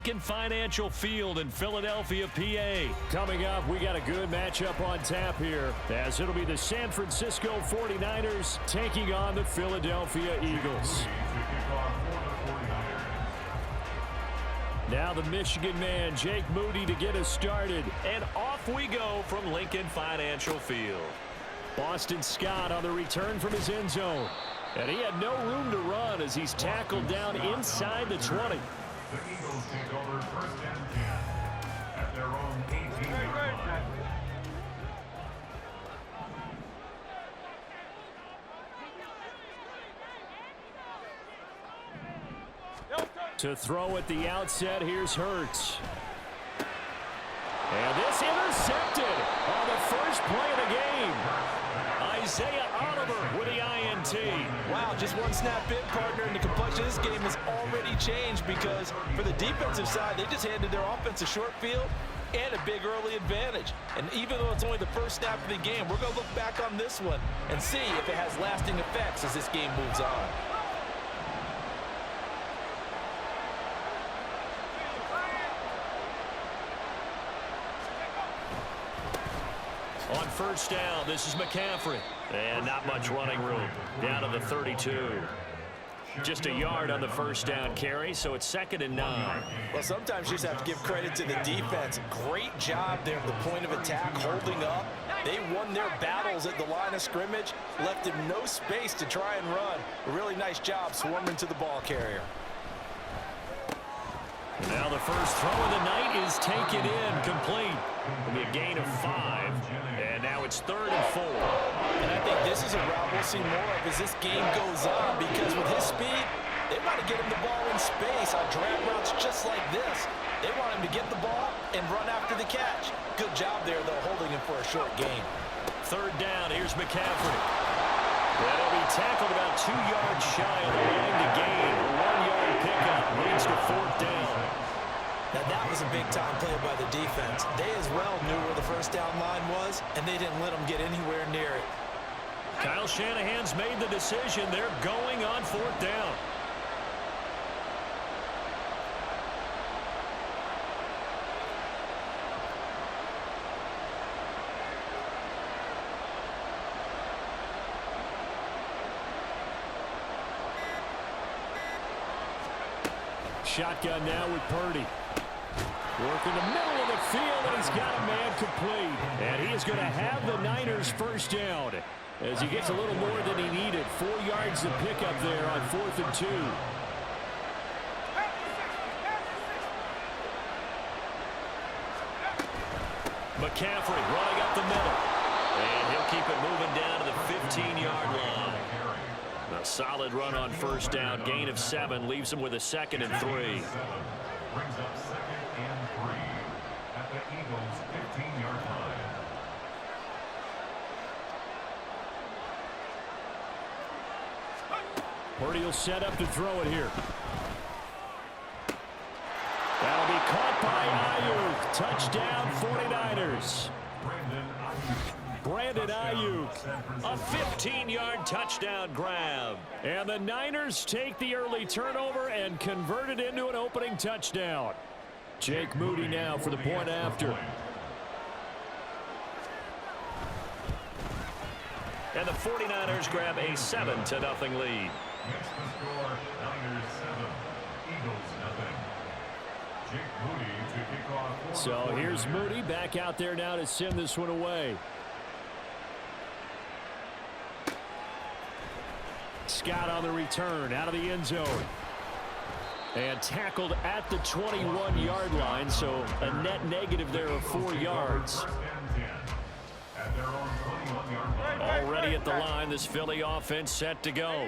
Financial Field in Philadelphia, PA. Coming up, we got a good matchup on tap here, as it'll be the San Francisco 49ers taking on the Philadelphia Eagles. Now the Michigan man, Jake Moody, to get us started. And off we go from Lincoln Financial Field. Boston Scott on the return from his end zone. And he had no room to run as he's tackled down inside the 20. The Eagles take over first and 10 at their own 18-yard line. To throw at the outset, here's Hurts. And this intercepted on the first play of the game. Isaiah Oliver with the INT. Wow, just one snap in, partner, and the complexion of this game has already changed because for the defensive side, they just handed their offense a short field and a big early advantage. And even though it's only the first snap of the game, we're going to look back on this one and see if it has lasting effects as this game moves on. On first down, this is McCaffrey. And not much running room. Down to the 32. Just a yard on the first down carry, so it's 2nd and 9. Well, sometimes you just have to give credit to the defense. Great job there at the point of attack, holding up. They won their battles at the line of scrimmage, left him no space to try and run. A really nice job swarming to the ball carrier. Now the first throw of the night is taken in, complete. It'll be a gain of 5, and now it's 3rd and 4. And I think this is a route we'll see more of as this game goes on, because with his speed, they want to get him the ball in space on drag routes just like this. They want him to get the ball and run after the catch. Good job there, though, holding him for a short gain. 3rd down, here's McCaffrey. That'll be tackled about 2 yards shy of the line to gain. A 1-yard pickup leads to 4th down. Now that was a big-time play by the defense. They as well knew where the first down line was, and they didn't let them get anywhere near it. Kyle Shanahan's made the decision. They're going on 4th down. Shotgun now with Purdy. Working the middle of the field, and he's got a man complete. And he is going to have the Niners first down as he gets a little more than he needed. 4 yards to pick up there on 4th and 2. McCaffrey running up the middle. And he'll keep it moving down to the 15-yard line. A solid run on first down. Gain of 7 leaves him with a 2nd and 3. Brings up 2nd and 3 at the Eagles' 15-yard line. Purdy will set up to throw it here. That'll be caught by Ayuk. Touchdown 49ers. Brandon Ayuk, a 15-yard touchdown grab. And the Niners take the early turnover and convert it into an opening touchdown. Jake Moody now for the point after. And the 49ers grab a 7-0 lead. Next to score, Niners 7, Eagles nothing. Jake Moody to kick off. So here's Moody back out there now to send this one away. Scott on the return out of the end zone. And tackled at the 21-yard line, so a net negative there of 4 yards. Already at the line, this Philly offense set to go.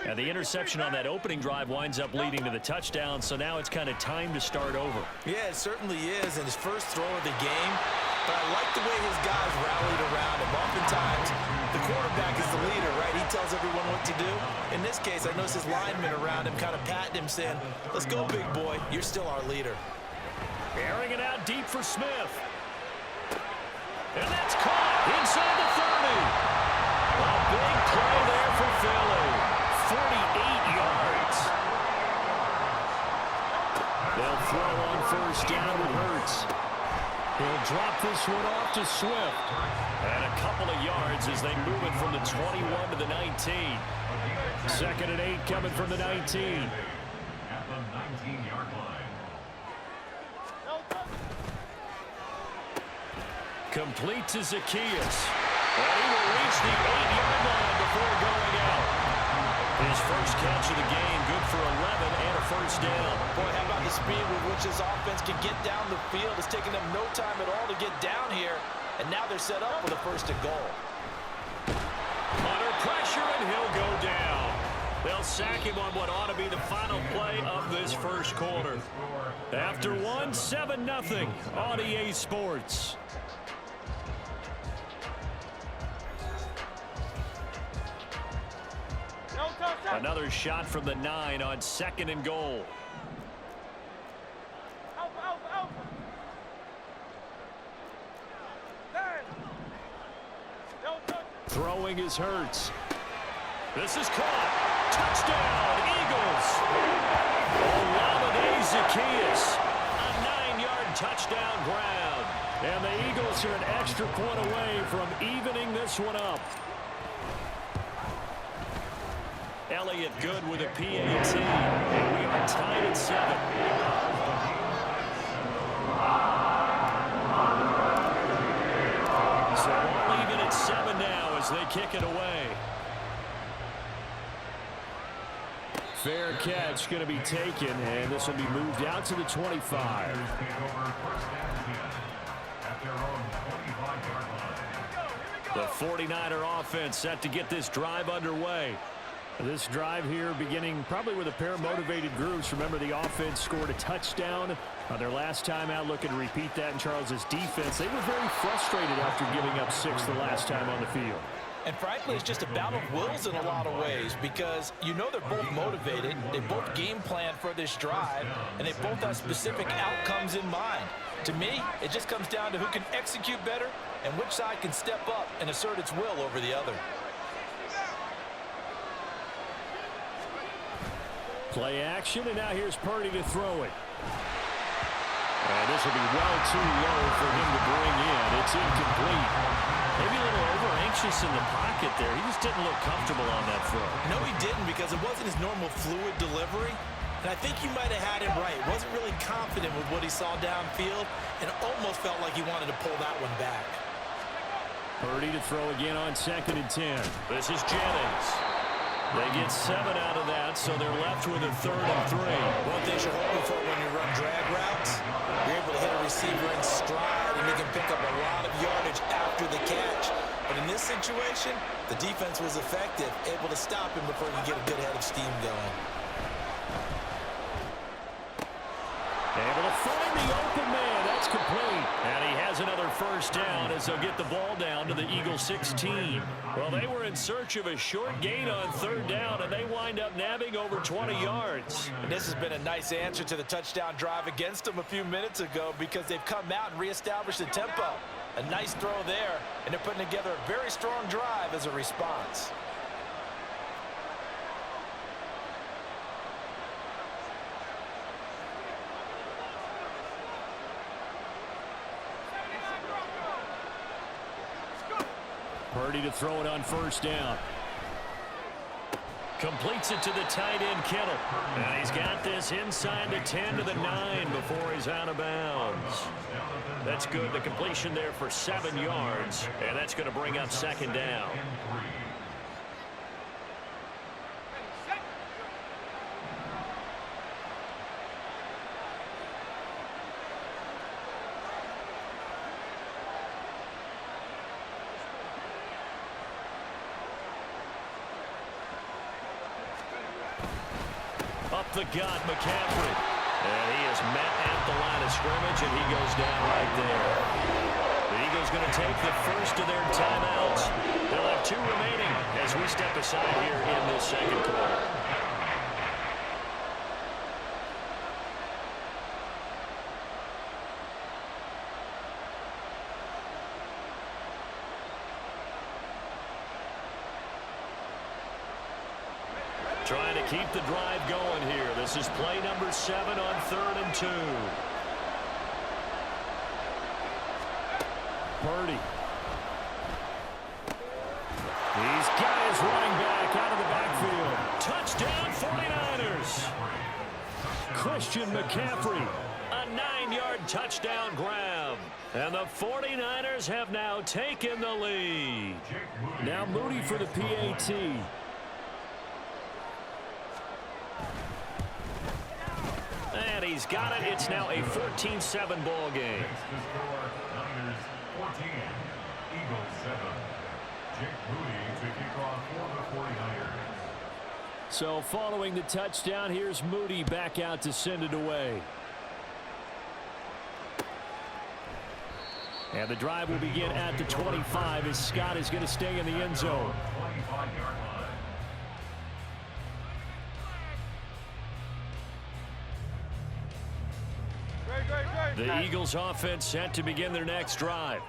And the interception on that opening drive winds up leading to the touchdown, so now it's kind of time to start over. Yeah, it certainly is, and his first throw of the game. But I like the way his guys rallied around him. Oftentimes, the quarterback is the leader, right? He tells everyone what to do. In this case, I noticed his linemen around him kind of patting him, saying, "Let's go, big boy. You're still our leader." Airing it out deep for Smith. And that's caught inside the 30. A big play there for Philly. 48 yards. They'll throw on first down with Hurts. He'll drop this one off to Swift. And a couple of yards as they move it from the 21 to the 19. 2nd and 8 coming from the 19. At the 19-yard line. Complete to Zacchaeus. And he will reach the 8-yard line before going out. His first catch of the game, good for 11 and a first down. Boy, how about the speed with which this offense can get down the field? It's taken them no time at all to get down here, and now they're set up for the 1st and goal. Under pressure, and he'll go down. They'll sack him on what ought to be the final play of this first quarter. After one, 7-0 on EA Sports. Another shot from the 9 on 2nd and goal. Throwing is Hurts. This is caught. Touchdown, Eagles. Olamide Zacchaeus. A 9-yard touchdown ground. And the Eagles are an extra point away from evening this one up. Elliott good with a PAT. And we are tied at 7. So all even at 7 now as they kick it away. Fair catch going to be taken, and this will be moved out to the 25. The 49er offense set to get this drive underway. This drive here beginning probably with a pair of motivated groups. Remember, the offense scored a touchdown on their last time out. Looking to repeat that in Charles's defense. They were very frustrated after giving up 6 the last time on the field. And frankly, it's just a battle of wills in a lot of ways because you know they're both motivated, they both game plan for this drive, and they both have specific outcomes in mind. To me, it just comes down to who can execute better and which side can step up and assert its will over the other. Play action, and now here's Purdy to throw it. And this will be well too low for him to bring in. It's incomplete. Maybe a little over-anxious in the pocket there. He just didn't look comfortable on that throw. No, he didn't because it wasn't his normal fluid delivery. And I think you might have had him right. Wasn't really confident with what he saw downfield and almost felt like he wanted to pull that one back. Purdy to throw again on 2nd and 10. This is Jennings. They get 7 out of that, so they're left with a 3rd and 3. One thing you're hoping for when you run drag routes, you're able to hit a receiver in stride, and you can pick up a lot of yardage after the catch. But in this situation, the defense was effective, able to stop him before you get a good head of steam going. Able to find the open man. That's complete. And he has another first down as they'll get the ball down to the Eagle 16. Well, they were in search of a short gain on 3rd down, and they wind up nabbing over 20 yards. And this has been a nice answer to the touchdown drive against them a few minutes ago because they've come out and reestablished the tempo. A nice throw there, and they're putting together a very strong drive as a response. Purdy to throw it on 1st down. Completes it to the tight end, Kittle. And he's got this inside the 10 to the 9 before he's out of bounds. That's good. The completion there for 7 yards. And that's going to bring up 2nd down. Up the gut, McCaffrey. And he is met at the line of scrimmage, and he goes down right there. The Eagles going to take the first of their timeouts. They'll have 2 remaining as we step aside here in this 2nd quarter. Trying to keep the drive going here. This is play number 7 on 3rd and 2. Purdy. He's got his running back out of the backfield. Touchdown 49ers. Christian McCaffrey. A 9-yard touchdown grab. And the 49ers have now taken the lead. Now Moody for the PAT. And he's got it. It's now a 14-7 ball game. Next to score, Niners 14, Eagles 7. Jake Moody to kick off for the 49ers. So following the touchdown, here's Moody back out to send it away. And the drive will begin at the 25 as Scott is going to stay in the end zone. 25-yard line. The Eagles offense set to begin their next drive.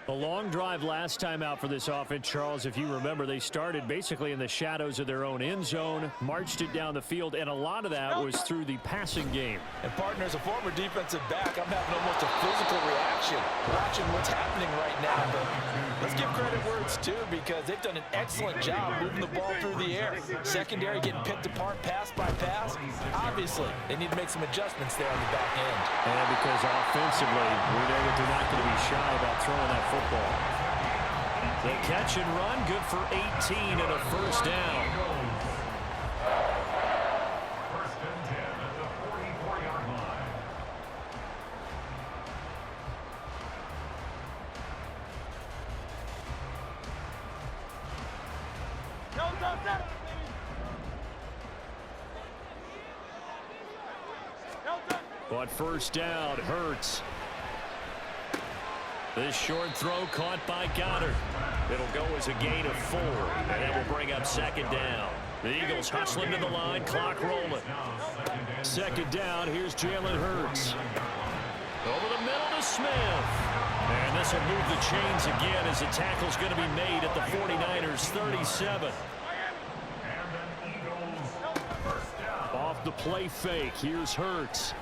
A long drive last time out for this offense, Charles. If you remember, they started basically in the shadows of their own end zone, marched it down the field, and a lot of that was through the passing game. And, partner, as a former defensive back, I'm having almost a physical reaction watching what's happening right now. But let's give credit where it's due because they've done an excellent job moving the ball through the air. Secondary getting picked apart pass by pass. Obviously, they need to make some adjustments there on the back end. And because offensively, we know that they're not going to be shy about throwing that football. The catch and run, good for 18 and a first down. First and 10 at the 44-yard line. But first down, Hurts. This short throw caught by Goddard. It'll go as a gain of 4, and that will bring up second down. The Eagles hustling to the line, clock rolling. Second down, here's Jalen Hurts. Over the middle to Smith. And this will move the chains again as the tackle's going to be made at the 49ers 37. Off the play fake, here's Hurts.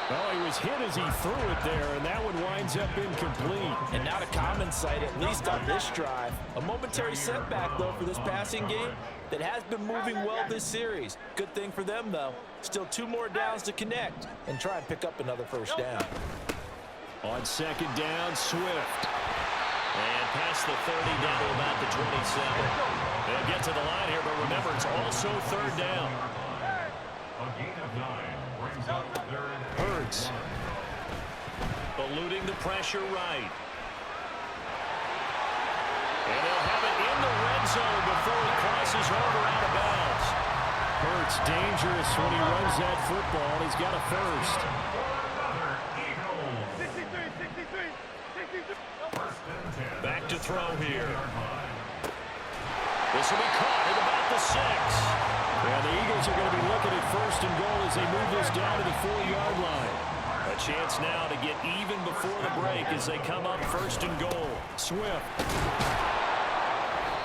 Well, he was hit as he threw it there, and that one winds up incomplete. And not a common sight, at least on this drive. A momentary setback, though, for this passing game that has been moving well this series. Good thing for them, though. Still 2 more downs to connect and try and pick up another first down. On second down, Swift. And past the 30 down to about the 27. They'll get to the line here, but remember, it's also third down. A gain of 9 brings up third. Hurts. Eluding the pressure right. And they'll have it in the red zone before he crosses over out of bounds. Hurts dangerous when he runs that football. He's got a first. Back to throw here. This will be caught at about the 6. Yeah, the Eagles are going to be looking at first and goal as they move this down to the 4-yard line. A chance now to get even before the break as they come up first and goal. Swift.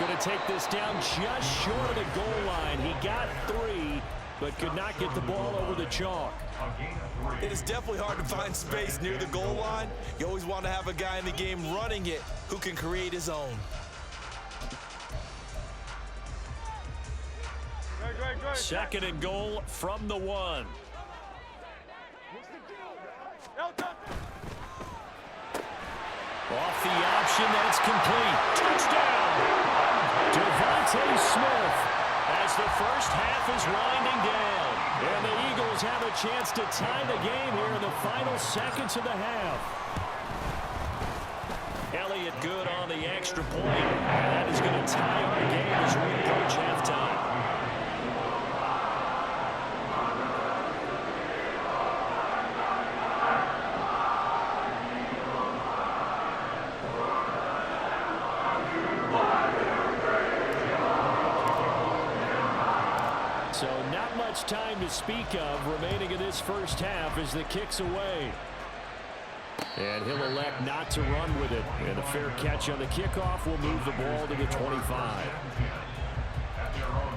Going to take this down just short of the goal line. He got 3, but could not get the ball over the chalk. It is definitely hard to find space near the goal line. You always want to have a guy in the game running it who can create his own. Second and goal from the 1. Off the option, and it's complete. Touchdown! Devontae Smith. As the first half is winding down. And the Eagles have a chance to tie the game here in the final seconds of the half. Elliott good on the extra point. And that is going to tie our game as we approach halftime. So not much time to speak of remaining in this first half as the kick's away. And he'll elect not to run with it. And a fair catch on the kickoff will move the ball to the 25. At their own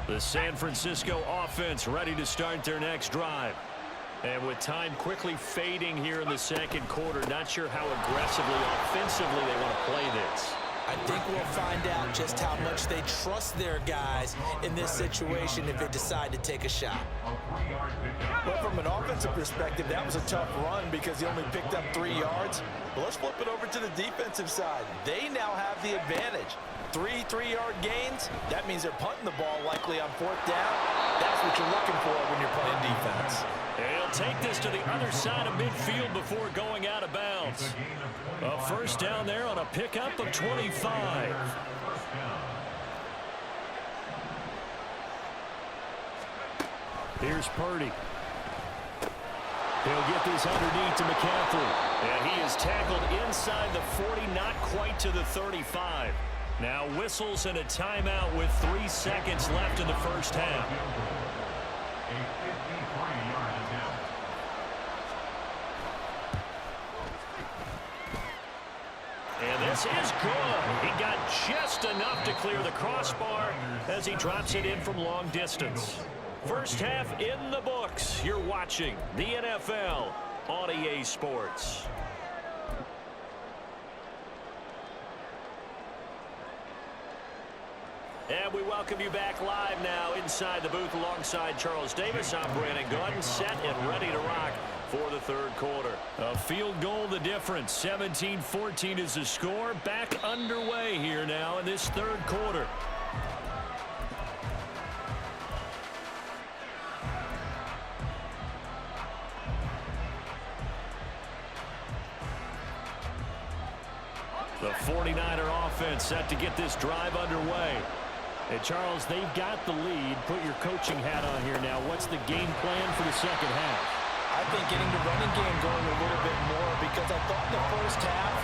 The San Francisco offense ready to start their next drive. And with time quickly fading here in the second quarter, not sure how aggressively, offensively they want to play this. I think we'll find out just how much they trust their guys in this situation if they decide to take a shot. Well, from an offensive perspective, that was a tough run because he only picked up 3 yards. But let's flip it over to the defensive side. They now have the advantage. 3 3-yard gains, that means they're punting the ball likely on 4th down. That's what you're looking for when you're playing defense. He'll take this to the other side of midfield before going out of bounds. A first down there on a pickup of 25. Here's Purdy. He'll get this underneath to McCaffrey. And he is tackled inside the 40, not quite to the 35. Now whistles and a timeout with 3 seconds left in the first half. A 53-yard attempt. And this is good. He got just enough to clear the crossbar as he drops it in from long distance. First half in the books. You're watching the NFL on EA Sports. And we welcome you back live now inside the booth alongside Charles Davis. I'm Brandon Gaudin, set and ready to rock for the third quarter. A field goal the difference. 17-14 is the score. Back underway here now in this third quarter. The 49er offense set to get this drive underway. And Charles, they've got the lead. Put your coaching hat on here now. What's the game plan for the second half? I think getting the running game going a little bit more because I thought in the first half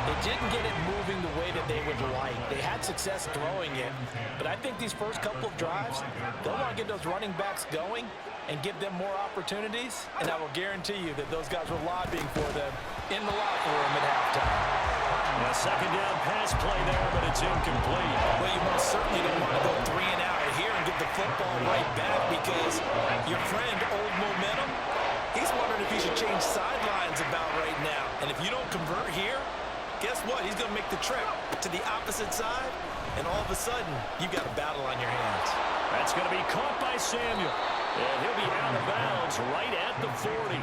they didn't get it moving the way that they would like. They had success throwing it, but I think these first couple of drives, they'll want to get those running backs going and give them more opportunities, and I will guarantee you that those guys were lobbying for them in the locker room at halftime. A second down pass play there, but it's incomplete. Well, you most certainly don't want to go 3 and out here and get the football right back because your friend, Old Momentum, he's wondering if he should change sidelines about right now. And if you don't convert here, guess what? He's going to make the trip to the opposite side, and all of a sudden, you've got a battle on your hands. That's going to be caught by Samuel. And he'll be out of bounds right at the 40.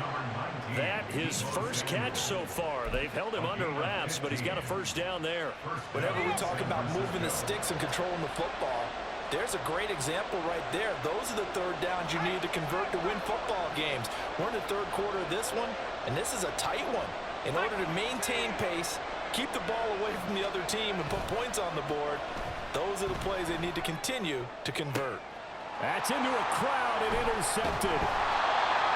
That his first catch so far. They've held him under wraps, but he's got a first down there. Whenever we talk about moving the sticks and controlling the football, there's a great example right there. Those are the third downs you need to convert to win football games. We're in the third quarter of this one, and this is a tight one. In order to maintain pace, keep the ball away from the other team, and put points on the board, those are the plays they need to continue to convert. That's into a crowd and intercepted.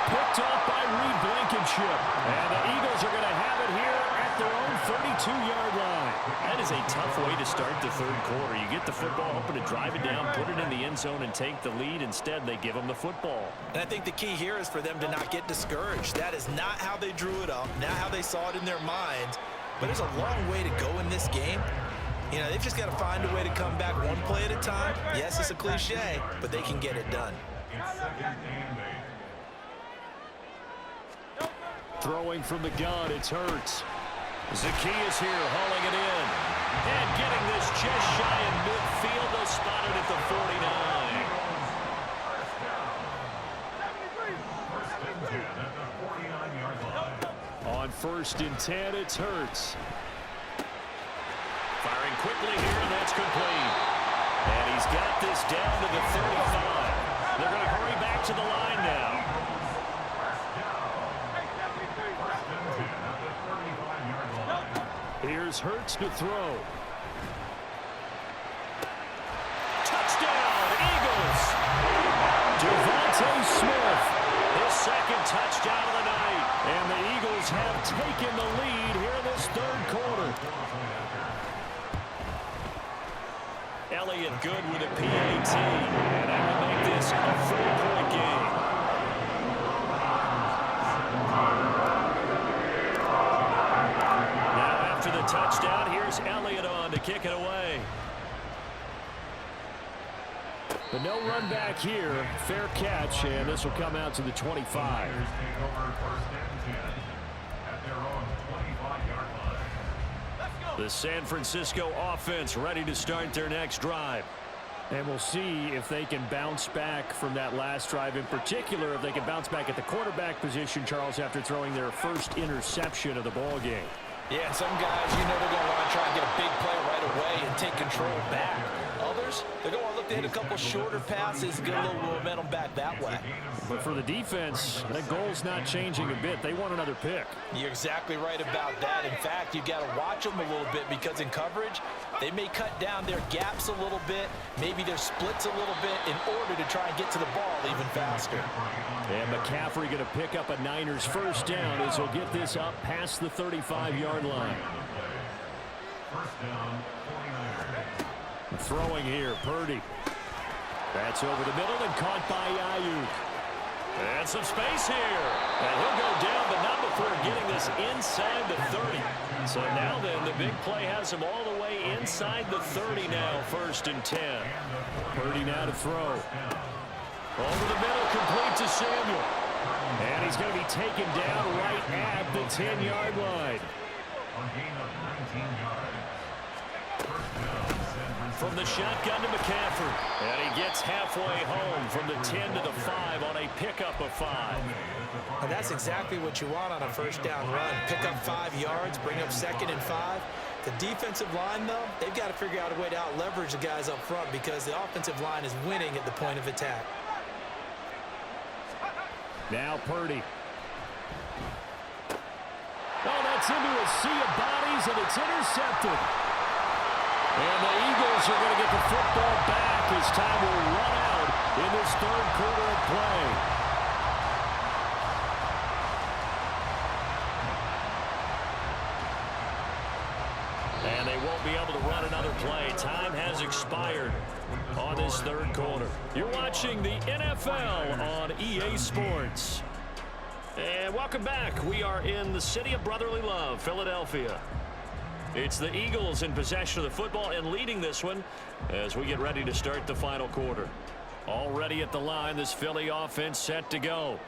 Picked off by Reed Blankenship. And the Eagles are going to have it here at their own 32-yard line. That is a tough way to start the third quarter. You get the football, hoping to drive it down, put it in the end zone, and take the lead. Instead, they give them the football. And I think the key here is for them to not get discouraged. That is not how they drew it up, not how they saw it in their minds. But there's a long way to go in this game. You know, they've just got to find a way to come back one play at a time. Yes, it's a cliche, but they can get it done. Throwing from the gun, it's Hurts. Zacchaeus here hauling it in. And getting this just shy in midfield. They'll spot it at the 49. On 1st and 10, it's Hurts. Firing quickly here, and that's complete. And he's got this down to the 35. They're going to hurry back to the line now. Here's Hurts to throw. Touchdown, Eagles! Devontae Smith. His second touchdown of the night. And the Eagles have taken the lead here in this third quarter. Elliott good with a PAT. And that will make this a 4-point game. The touchdown, here's Elliott on to kick it away. But no run back here. Fair catch, and this will come out to the 25. Niners take over 1st and 10 at their own 25-yard line. The San Francisco offense ready to start their next drive. And we'll see if they can bounce back from that last drive. In particular, if they can bounce back at the quarterback position, Charles, after throwing their first interception of the ball game. Yeah, some guys, you know, they're going to want to try and get a big play right away and take control back. Others, they're going to want to look to hit a couple shorter passes and get a little momentum back that way. But for the defense, that goal's not changing a bit. They want another pick. You're exactly right about that. In fact, you've got to watch them a little bit because in coverage, they may cut down their gaps a little bit, maybe their splits a little bit in order to try and get to the ball even faster. And McCaffrey going to pick up a Niners first down as he'll get this up past the 35-yard line. First down, 49ers. Throwing here, Purdy. That's over the middle and caught by Ayuk. And some space here. And he'll go down, but not before getting this inside the 30. So now then, the big play has him all the way inside the 30 now, 1st and 10. Purdy now to throw. Over the middle, complete to Samuel. And he's going to be taken down right at the 10-yard line. On gain of 19 yards. First down, San Francisco. From the shotgun to McCaffrey. And he gets halfway home from the 10 to the 5 on a pickup of 5. And that's exactly what you want on a first down run. Pick up 5 yards, bring up 2nd and 5. The defensive line, though, they've got to figure out a way to out-leverage the guys up front because the offensive line is winning at the point of attack. Now Purdy. Oh, that's into a sea of bodies, and it's intercepted. And the Eagles are going to get the football back as time will run out in this 3rd quarter of play. And they won't be able to run another play. Time has expired on this 3rd quarter. You're watching the NFL on EA Sports. And welcome back. We are in the city of brotherly love, Philadelphia. It's the Eagles in possession of the football and leading this one as we get ready to start the final quarter. Already at the line, this Philly offense set to go.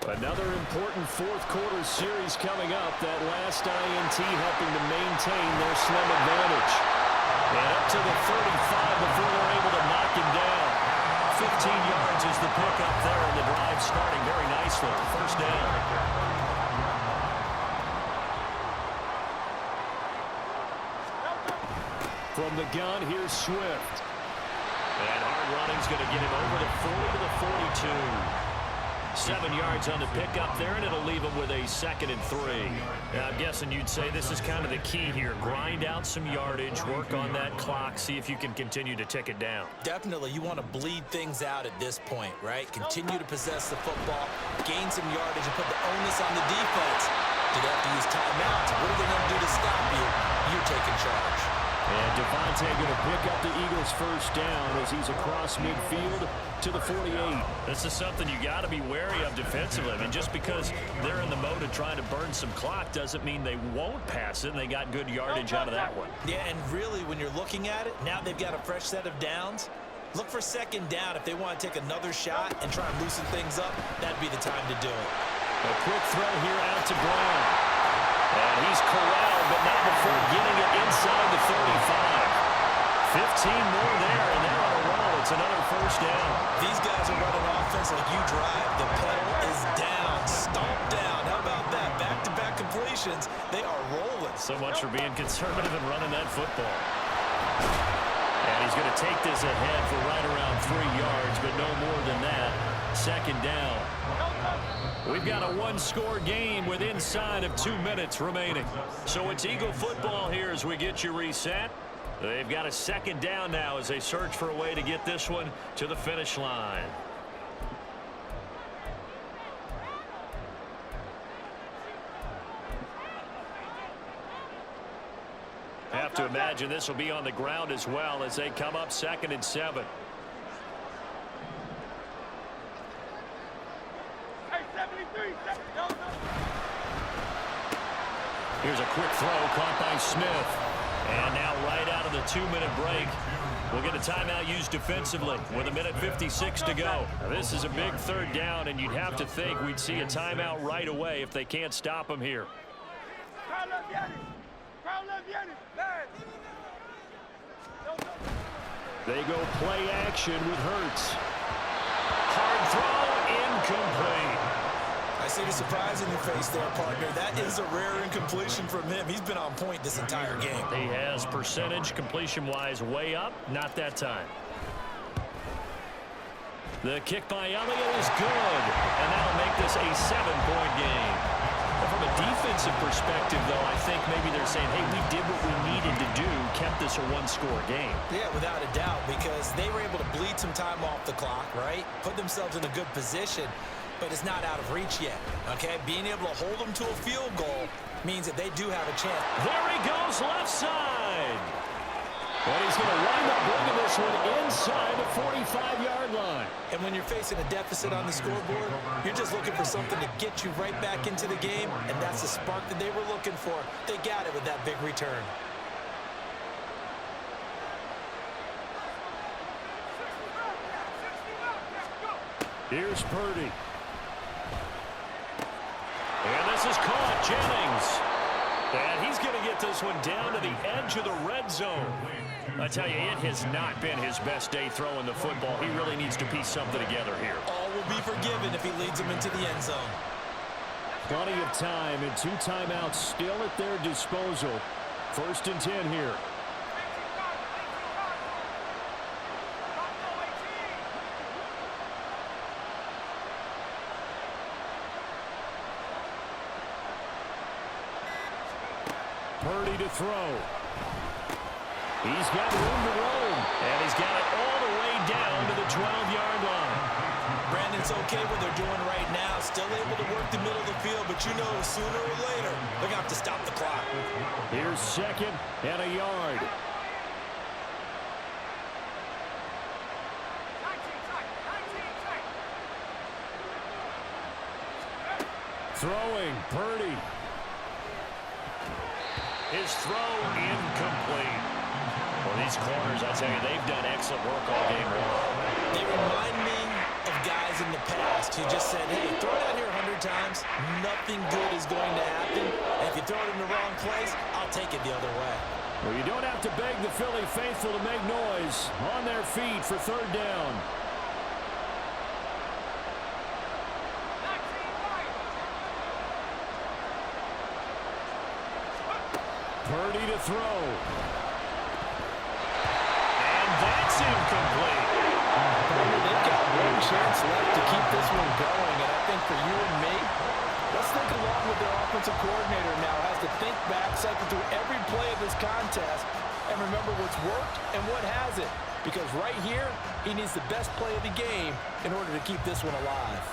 Another important 4th quarter series coming up. That last INT helping to maintain their slim advantage. And up to the 35 before they're able to knock him down. 15 yards is the pickup there, and the drive starting very nicely. First down. From the gun, here's Swift. And hard running's going to get him over the 40 to the 42. 7 yards on the pickup there, and it'll leave him with a 2nd and 3. Now, I'm guessing you'd say this is kind of the key here. Grind out some yardage, work on that clock, see if you can continue to tick it down. Definitely, you want to bleed things out at this point, right? Continue to possess the football, gain some yardage, and put the onus on the defense. Do they have to use timeouts? What are they going to do to stop you? You're taking charge. And Devontae going to pick up the Eagles first down as he's across midfield to the 48. This is something you got to be wary of defensively. I mean, just because they're in the mode of trying to burn some clock doesn't mean they won't pass it, and they got good yardage out of that one. Yeah, and really, when you're looking at it, now they've got a fresh set of downs. Look for 2nd down. If they want to take another shot and try and loosen things up, that'd be the time to do it. A quick throw here out to Brown. And he's corralled, but not before getting it inside the 35. 15 more there, and they're on a roll. It's another first down. These guys are running offense like you drive. The pedal is down, stomp down. How about that? Back-to-back completions. They are rolling. So much for being conservative and running that football. And he's going to take this ahead for right around 3 yards, but no more than that. 2nd down. We've got a 1-score game with inside of 2 minutes remaining. So it's Eagle football here as we get you reset. They've got a 2nd down now as they search for a way to get this one to the finish line. Have to imagine this will be on the ground as well as they come up 2nd and 7. Here's a quick throw caught by Smith. And now right out of the 2-minute break, We'll get a timeout used defensively with 1:56 to go. Now, this is a big third down, and you'd have to think we'd see a timeout right away if they can't stop them here. They go play action with Hurts. Hard throw, incomplete. I see the surprise in your face there, partner. That is a rare incompletion from him. He's been on point this entire game. He has percentage completion-wise way up. Not that time. The kick by Elliott is good, and that'll make this a 7-point game. Well, from a defensive perspective, though, I think maybe they're saying, hey, we did what we needed to do, kept this a one-score game. Yeah, without a doubt, because they were able to bleed some time off the clock, right? Put themselves in a good position, but it's not out of reach yet, okay? Being able to hold them to a field goal means that they do have a chance. There he goes, left side. And he's going to wind up bringing this one inside the 45-yard line. And when you're facing a deficit on the scoreboard, you're just looking for something to get you right back into the game, and that's the spark that they were looking for. They got it with that big return. Here's Purdy. And this is caught, Jennings. And he's going to get this one down to the edge of the red zone. I tell you, it has not been his best day throwing the football. He really needs to piece something together here. All will be forgiven if he leads them into the end zone. Plenty of time and 2 timeouts still at their disposal. 1st and 10 here. Purdy to throw. He's got room to roam. And he's got it all the way down to the 12-yard line. Brandon, it's okay what they're doing right now. Still able to work the middle of the field, but you know sooner or later they're going to have to stop the clock. Here's 2nd and a yard. Throwing, Purdy. His throw incomplete. Well, these corners, I tell you, they've done excellent work all game long. They remind me of guys in the past who just said, hey, throw it out here 100 times. Nothing good is going to happen. And if you throw it in the wrong place, I'll take it the other way. Well, you don't have to beg the Philly faithful to make noise. On their feet for 3rd down. Purdy to throw. And that's incomplete. They've got one chance left to keep this one going, and I think for you and me, let's think along with their offensive coordinator now. Has to think back, cycle through every play of this contest, and remember what's worked and what hasn't. Because right here, he needs the best play of the game in order to keep this one alive.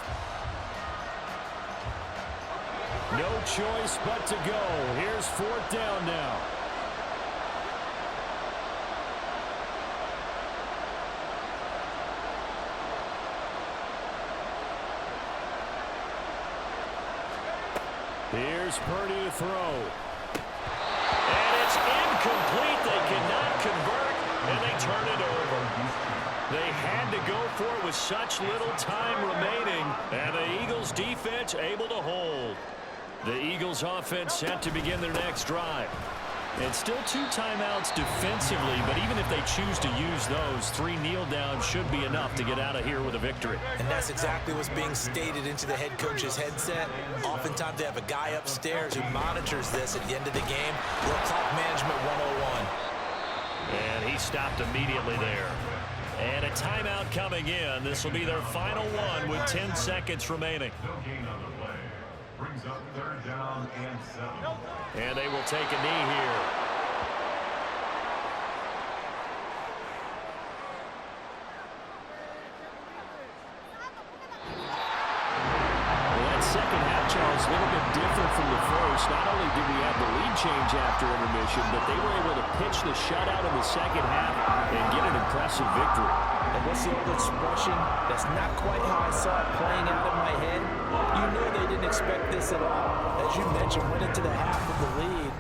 No choice but to go. Here's 4th down now. Here's Purdy to throw. And it's incomplete. They cannot convert, and they turn it over. They had to go for it with such little time remaining, and the Eagles' defense able to hold. The Eagles' offense set to begin their next drive. It's still 2 timeouts defensively, but even if they choose to use those, 3 kneel downs should be enough to get out of here with a victory. And that's exactly what's being stated into the head coach's headset. Oftentimes they have a guy upstairs who monitors this at the end of the game. Little clock management 101. And he stopped immediately there. And a timeout coming in. This will be their final one with 10 seconds remaining. No gain on the play. Brings up 3rd down and 7. And they will take a knee here. That second half, Charles, a little bit different from the first. Not only did we have the lead change after intermission, but they were able to pitch the shutout in the second half and get an impressive victory. And what's the old expression? That's not quite how I saw it playing out in my head. You know they didn't expect this at all. As you mentioned, went into the half with the lead.